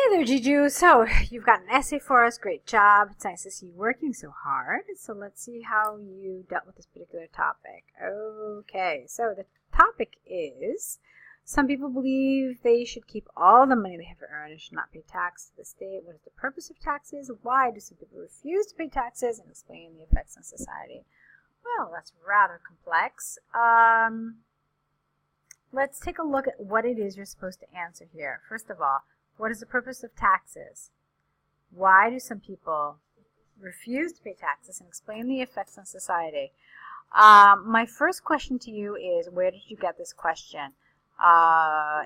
Hey there, Jiju. So, you've got an essay for us. Great job. It's nice to see you working so hard. So, let's see how you dealt with this particular topic. Okay, so the topic is, some people believe they should keep all the money they have earned and should not pay tax to the state. What is the purpose of taxes? Why do some people refuse to pay taxes? And explain the effects on society. Well, that's rather complex. Let's take a look at what it is you're supposed to answer here. First of all, what is the purpose of taxes? Why do some people refuse to pay taxes? And explain the effects on society. My first question to you is, where did you get this question?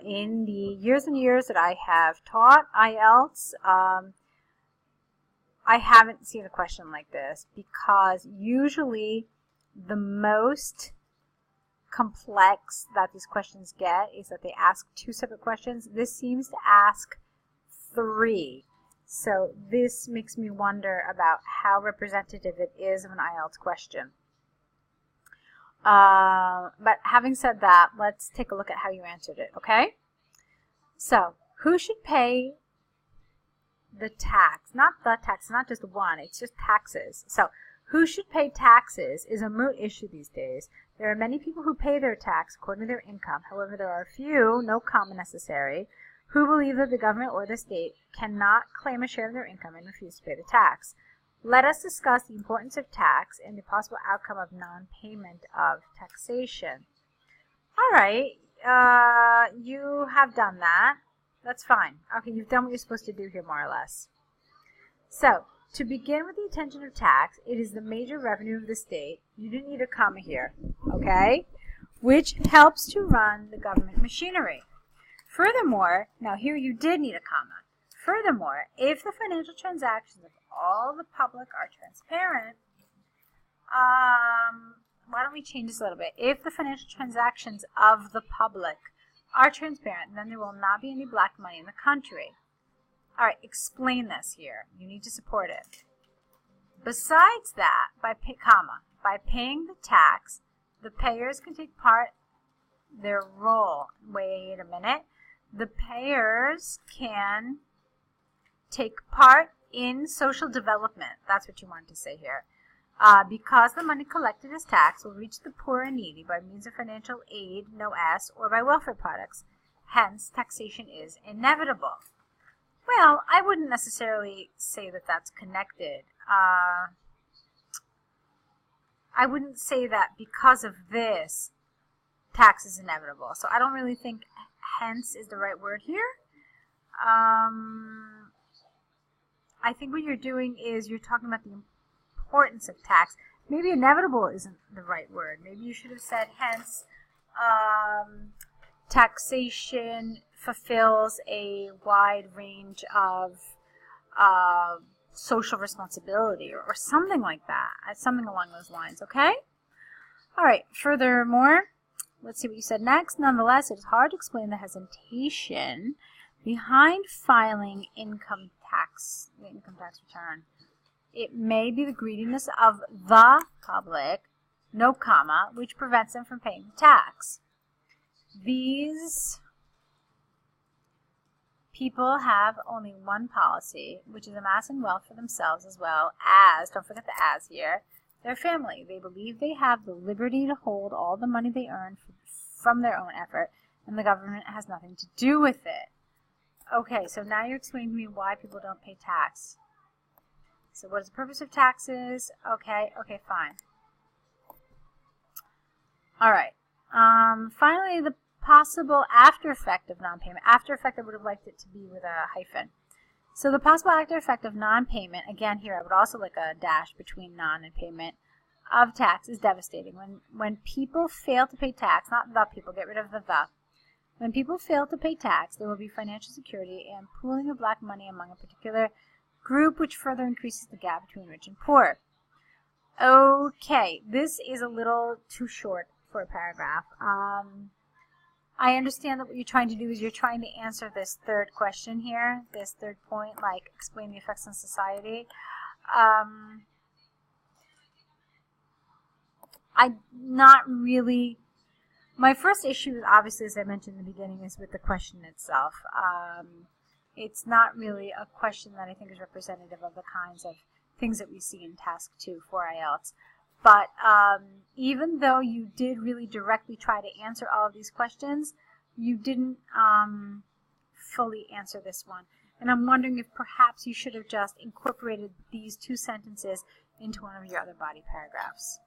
In the years and years that I have taught IELTS, I haven't seen a question like this, because usually the most complex that these questions get is that they ask two separate questions. This seems to ask three. So this makes me wonder about how representative it is of an IELTS question. But having said that, let's take a look at how you answered it, okay? So, who should pay the tax? Not the tax, not just one, it's just taxes. So, who should pay taxes is a moot issue these days. There are many people who pay their tax according to their income. However, there are a few, no comma necessary, who believe that the government or the state cannot claim a share of their income and refuse to pay the tax. Let us discuss the importance of tax and the possible outcome of non-payment of taxation. All right, you have done that. That's fine. Okay, you've done what you're supposed to do here, more or less. So, to begin with the intention of tax, it is the major revenue of the state. You didn't need a comma here, okay? Which helps to run the government machinery. Furthermore, now here you did need a comma. Furthermore, if the financial transactions of all the public are transparent, why don't we change this a little bit? If the financial transactions of the public are transparent, then there will not be any black money in the country. All right, explain this here. You need to support it. Besides that, by paying the tax, the payers can take part their role. Wait a minute. The payers can take part in social development. That's what you wanted to say here. Because the money collected as tax will reach the poor and needy by means of financial aid, no S, or by welfare products. Hence, taxation is inevitable. Well, I wouldn't necessarily say that that's connected. I wouldn't say that because of this, tax is inevitable. So I don't really think hence is the right word here. I think what you're doing is you're talking about the importance of tax. Maybe inevitable isn't the right word. Maybe you should have said hence taxation fulfills a wide range of social responsibility or something like that. Something along those lines, okay? All right, furthermore, let's see what you said next. Nonetheless, it is hard to explain the hesitation behind filing the income tax return. It may be the greediness of the public, no comma, which prevents them from paying the tax. These people have only one policy, which is amassing wealth for themselves as well as, don't forget the as here, their family. They believe they have the liberty to hold all the money they earn from their own effort, and the government has nothing to do with it. Okay, so now you're explaining to me why people don't pay tax. So what is the purpose of taxes? Okay, fine. All right. Finally, the possible after effect of non-payment. After effect, I would have liked it to be with a hyphen. So the possible after effect of non-payment, again here I would also like a dash between non and payment of tax, is devastating. When people fail to pay tax, not the people, get rid of the. When people fail to pay tax, there will be financial security and pooling of black money among a particular group, which further increases the gap between rich and poor. Okay, this is a little too short for a paragraph. I understand that what you're trying to do is you're trying to answer this third question here, this third point, like explain the effects on society. I'm not really. My first issue, obviously, as I mentioned in the beginning, is with the question itself. it's not really a question that I think is representative of the kinds of things that we see in Task 2 for IELTS. But even though you did really directly try to answer all of these questions, you didn't fully answer this one. And I'm wondering if perhaps you should have just incorporated these 2 sentences into one of your other body paragraphs.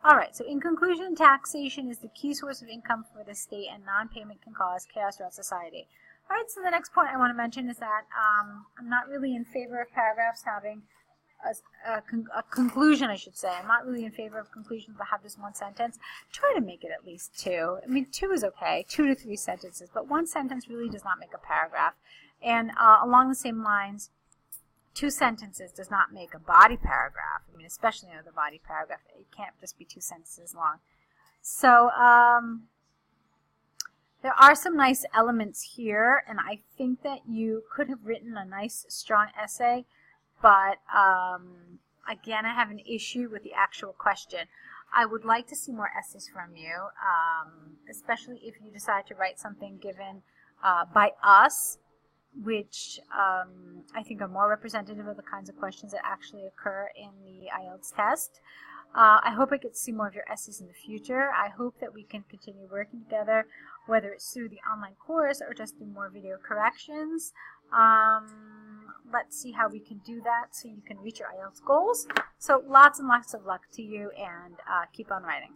Alright, so in conclusion, taxation is the key source of income for the state, and non-payment can cause chaos throughout society. Alright, so the next point I want to mention is that I'm not really in favor of paragraphs having a conclusion, I should say. I'm not really in favor of conclusions that have just one sentence. Try to make it at least 2. I mean, 2 is okay, 2 to 3 sentences, but one sentence really does not make a paragraph. And along the same lines, 2 sentences does not make a body paragraph. I mean, especially another body paragraph. It can't just be 2 sentences long. So there are some nice elements here, and I think that you could have written a nice, strong essay, but again, I have an issue with the actual question. I would like to see more essays from you, especially if you decide to write something given by us, which I think are more representative of the kinds of questions that actually occur in the IELTS test. I hope I get to see more of your essays in the future. I hope that we can continue working together, whether it's through the online course or just through more video corrections. Let's see how we can do that so you can reach your IELTS goals. So lots and lots of luck to you, and keep on writing.